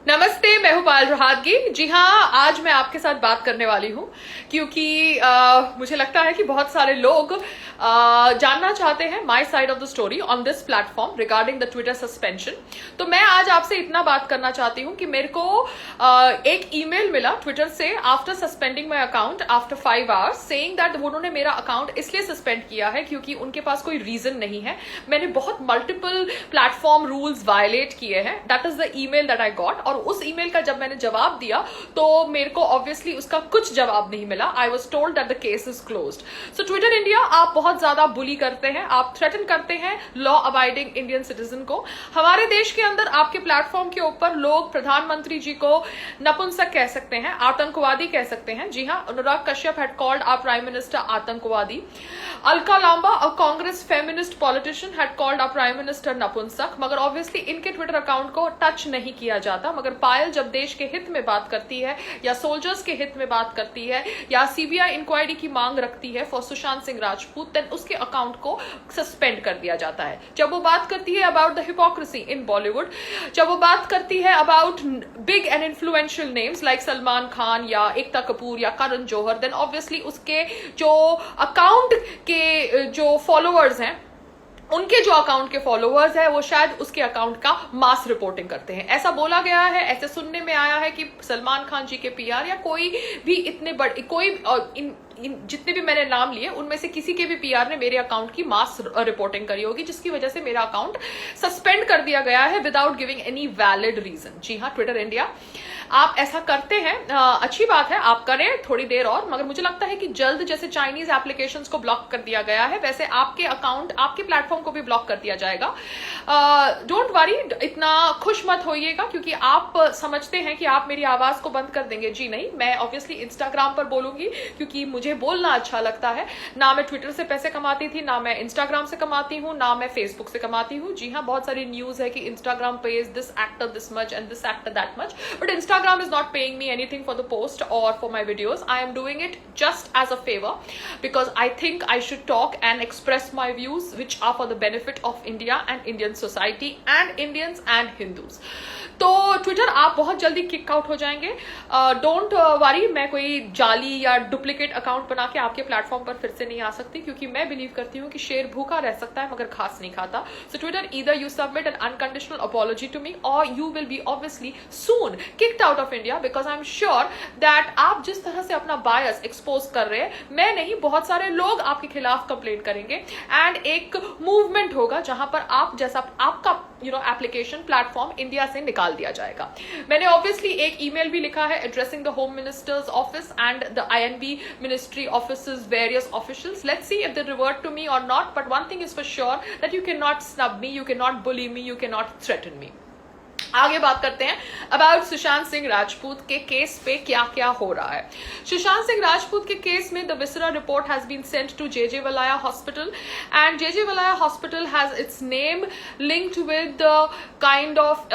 नमस्ते, मैं हूं पायल रोहातगी। जी हाँ, आज मैं आपके साथ बात करने वाली हूं क्योंकि मुझे लगता है कि बहुत सारे लोग जानना चाहते हैं my side of the story on this platform regarding the Twitter suspension. तो मैं आज आपसे इतना बात करना चाहती हूं कि मेरे को एक ईमेल मिला ट्विटर से after suspending my account after 5 hours saying that उन्होंने मेरा अकाउंट इसलिए सस्पेंड किया है क्योंकि उनके पास कोई रीजन नहीं है। मैंने बहुत मल्टीपल प्लेटफॉर्म रूल्स वायलेट किए हैं। That is the email that I got. और उस ईमेल का जब मैंने जवाब दिया तो मेरे को ऑब्वियसली उसका कुछ जवाब नहीं मिला। I was told that the case is closed. So Twitter India, आप बहुत ज्यादा बुली करते हैं, आप थ्रेटन करते हैं लॉ अबाइडिंग इंडियन सिटीजन को। हमारे देश के अंदर आपके प्लेटफॉर्म के ऊपर लोग प्रधानमंत्री जी को नपुंसक कह सकते हैं, आतंकवादी कह सकते हैं। जी हाँ, Anurag Kashyap had called our prime minister आतंकवादी। Alka Lamba, a Congress feminist politician, had called our prime minister नपुंसक। मगर ऑब्वियसली इनके ट्विटर अकाउंट को टच नहीं किया जाता। मगर पायल जब देश के हित में बात करती है या सोल्जर्स के हित में बात करती है या सीबीआई इंक्वायरी की मांग रखती है फॉर सुशांत सिंह राजपूत, देन उसके अकाउंट को सस्पेंड कर दिया जाता है। जब वो बात करती है about the hypocrisy in Bollywood, जब वो बात करती है about big and influential names like Salman Khan या एकता कपूर या करण जौहर, देन ऑब्वियसली उसके जो अकाउंट के जो फॉलोअर्स हैं, उनके जो अकाउंट के फॉलोअर्स है वो शायद उसके अकाउंट का मास रिपोर्टिंग करते हैं। ऐसा बोला गया है, ऐसे सुनने में आया है कि सलमान खान जी के पीआर या कोई भी इतने बड़े कोई जितने भी मैंने नाम लिए उनमें से किसी के भी पीआर ने मेरे अकाउंट की मास रिपोर्टिंग करी होगी, जिसकी वजह से मेरा अकाउंट सस्पेंड कर दिया गया है without giving any valid reason. जी हाँ, ट्विटर इंडिया, आप ऐसा करते हैं, अच्छी बात है, आप करें थोड़ी देर और। मगर मुझे लगता है कि जल्द जैसे चाइनीज एप्लीकेशंस को ब्लॉक कर दिया गया है वैसे आपके अकाउंट, आपके प्लेटफॉर्म को भी ब्लॉक कर दिया जाएगा। डोंट वरी, इतना खुश मत होइएगा क्योंकि आप समझते हैं कि आप मेरी आवाज को बंद कर देंगे। जी नहीं, मैं ऑब्वियसली इंस्टाग्राम पर बोलूंगी क्योंकि मुझे बोलना अच्छा लगता है। ना मैं ट्विटर से पैसे कमाती थी, ना मैं इंस्टाग्राम से कमाती हूँ, ना मैं फेसबुक से कमाती हूँ। जी हाँ, बहुत सारी न्यूज है कि Instagram page this actor this much and this actor that much, but Instagram is not paying me anything for the post or for my videos. I am doing it just as a favor because I think I should talk and express my views which are for the benefit of India and Indian society and Indians and Hindus. तो Twitter आप बहुत जल्दी kick out हो जाएंगे। Don't worry, मैं कोई जाली या डुप्लीकेट अकाउंट बना के आपके प्लेटफॉर्म पर फिर से नहीं आ सकती क्योंकि मैं बिलीव करती हूँ कि शेर भूखा रह सकता है मगर घास नहीं खाता। So Twitter, either you submit an unconditional apology to me or you will be obviously soon kicked out of India because I'm sure that आप जिस तरह से अपना बायस एक्सपोज कर रहे हैं, मैं नहीं, बहुत सारे लोग आपके खिलाफ कंप्लेंट करेंगे एंड एक मूवमेंट होगा जहां पर आप जैसा आपका एप्लीकेशन प्लेटफॉर्म इंडिया से निकाल दिया जाएगा। मैंने ऑब्वियसली एक ईमेल भी लिखा है addressing the home minister's office and the I and B ministry offices various officials. Let's see if they revert to me और not, but one thing is for sure that you can not snub me, you can not bully me, you can not threaten me. आगे बात करते हैं about Sushant Singh Rajput के case पे क्या क्या हो रहा है। सुशांत सिंह राजपूत के केस में the viscera report has been sent to JJ वलाया हॉस्पिटल एंड जेजे वलाया hospital has its name linked with kind of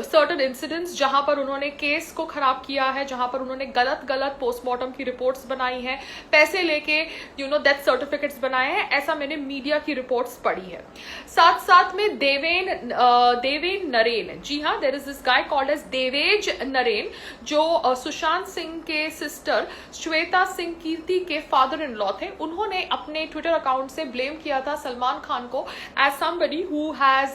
certain incidents जहां पर उन्होंने केस को खराब किया है, जहां पर उन्होंने गलत पोस्टमार्टम की रिपोर्ट्स बनाई हैं, पैसे लेके डेथ सर्टिफिकेट्स बनाए हैं। ऐसा मैंने मीडिया की रिपोर्ट्स पढ़ी है। साथ साथ में देवेन नरेन, जी हाँ, there is this guy called as Devesh Naren जो सुशांत सिंह के सिस्टर श्वेता सिंह कीर्ति के फादर इन लॉ थे। उन्होंने अपने ट्विटर अकाउंट से ब्लेम किया था सलमान खान को as somebody who has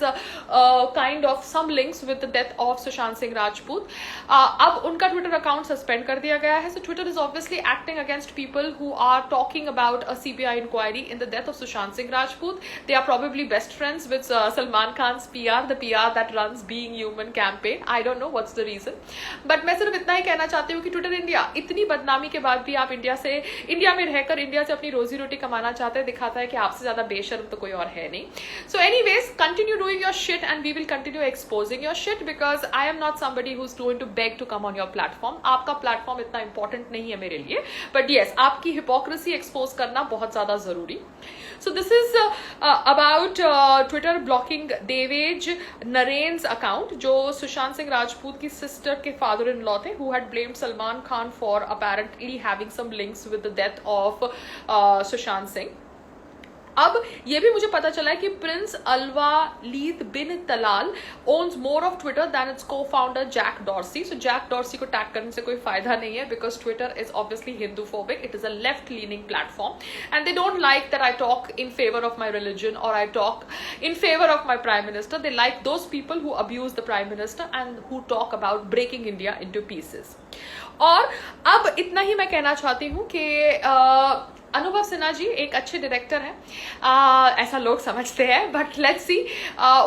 kind of some links with the death of Sushant Singh Rajput. अब उनका ट्विटर अकाउंट सस्पेंड कर दिया गया है। So Twitter is obviously acting against people who are talking about a CBI inquiry in the death of Sushant Singh Rajput. They are probably best friends with Salman Khan's PR, the PR that runs being human campaign. I don't know what's the reason, but मैं सिर्फ इतना ही कहना चाहती हूँ कि Twitter India इतनी बदनामी के बाद भी आप इंडिया में रहकर इंडिया से अपनी रोजी रोटी कमाना चाहते हैं, दिखाता है कि आपसे ज्यादा बेशर्म तो कोई और है नहीं। So anyways, continue doing your shit and we will continue exposing your shit because I am not somebody who is going to beg to come on your platform. आपका प्लेटफॉर्म इतना इंपॉर्टेंट नहीं है मेरे लिए, बट येस, आपकी hypocrisy expose करना बहुत ज्यादा जरूरी। So this is about Twitter blocking Devesh Naren's account जो सुशांत सिंह राजपूत की सिस्टर के फादर इन लॉ थे who had blamed Salman Khan for apparently having some links with the death of Sushant Singh. अब ये भी मुझे पता चला है कि prince Al Waleed bin Talal owns more of Twitter than its co-founder Jack Dorsey. So Jack Dorsey को tag करने से कोई फायदा नहीं है because Twitter is obviously Hindu-phobic. It is a left-leaning platform and they don't like that I talk in favor of my religion or I talk in favor of my prime minister. They like those people who abuse the prime minister and who talk about breaking India into pieces. और अब इतना ही मैं कहना चाहती हूँ कि अनुभव सिन्हा जी एक अच्छे डायरेक्टर हैं, ऐसा लोग समझते हैं, बट लेट्स सी,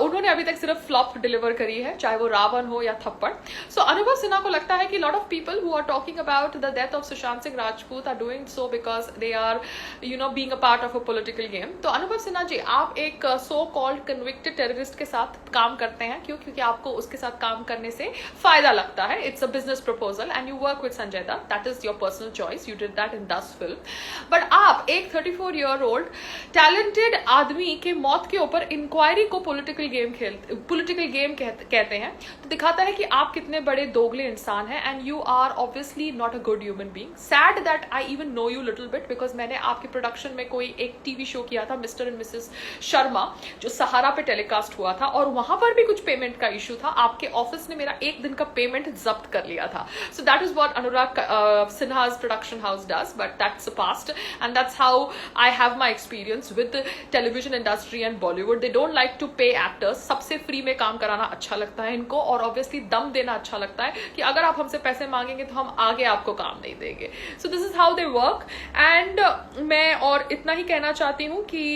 उन्होंने अभी तक सिर्फ फ्लॉप डिलीवर करी है, चाहे वो रावण हो या थप्पड़. सो अनुभव सिन्हा को लगता है कि lot of people who are talking about the death of Sushant Singh Rajput are doing so because they are being a part of a political game. तो अनुभव सिन्हा जी, आप एक सो कॉल्ड कन्विक्टेड टेररिस्ट के साथ काम करते हैं. क्योंकि आपको उसके साथ काम करने से फायदा लगता है. It's a business proposal and you work with Sanjay Dutt. That is your personal choice. You did that in 10 film. But आप एक 34 ईयर ओल्ड टैलेंटेड आदमी के मौत के ऊपर इंक्वायरी को पॉलिटिकल गेम कहते हैं. तो दिखाता है कि आप कितने बड़े दोगले इंसान हैं and you are obviously not a good human being. Sad that I even know you little bit because मैंने आपके प्रोडक्शन में कोई एक टीवी शो किया था, मिस्टर एंड मिसेस शर्मा, जो सहारा पे टेलीकास्ट हुआ था और वहां पर भी कुछ पेमेंट का इशू था. आपके ऑफिस ने मेरा एक दिन का पेमेंट जब्त कर लिया था. So that is what Anurag Sinha's production house does, but that's the past and that's how I have my experience with the television industry and Bollywood. They don't like to pay actors. सबसे free में काम कराना अच्छा लगता है इनको और obviously दम देना अच्छा लगता है कि अगर आप हमसे पैसे मांगेंगे तो हम आगे आपको काम नहीं देंगे. सो this is how they work. And मैं और इतना ही कहना चाहती हूँ कि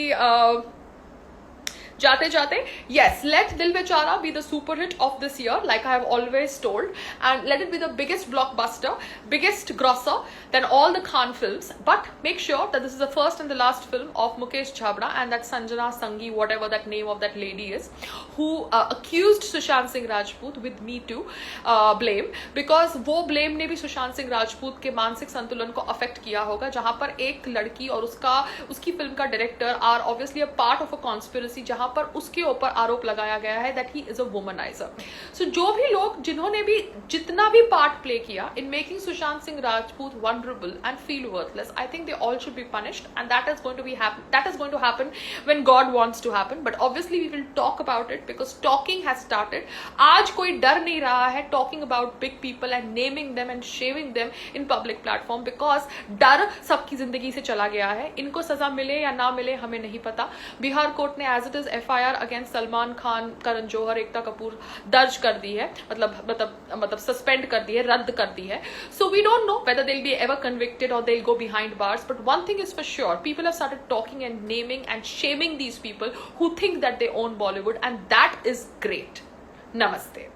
जाते जाते, yes, let Dil Bechara be the super hit of this year, like I have always told, and let it be the biggest blockbuster, biggest grosser than all the Khan films. But make sure that this is the first and the last film of Mukesh Chhabra and that Sanjana Sanghi, whatever that name of that lady is, who accused Sushant Singh Rajput with Me Too blame, because वो blame ने भी सुशांत सिंह राजपूत के मानसिक संतुलन को affect किया होगा, जहां पर एक लड़की और उसकी फिल्म का director are obviously a part of a conspiracy, जहां पर उसके ऊपर आरोप लगाया गया है that he is a womaniser. So जो भी लोग जिन्होंने भी जितना भी पार्ट प्ले किया in making Sushant Singh Rajput vulnerable and feel worthless, I think they all should be punished and that is going to happen when God wants to happen. But obviously we will talk about it because talking has started. आज कोई डर नहीं रहा है talking about big people and naming them and shaming them in public platform because डर सबकी जिंदगी से चला गया है. इनको सजा मिले या ना मिले हमें नहीं पता. बिहार कोर्ट ने as it is FIR against Salman Khan, Karan Johar, Ekta Kapoor दर्ज कर दी है, मतलब सस्पेंड कर दी है, रद्द कर दी है. So we don't know whether they will be ever convicted और they will go behind bars. But one thing is for sure, people have started talking and naming and shaming these people who think that they own Bollywood and that is great. नमस्ते.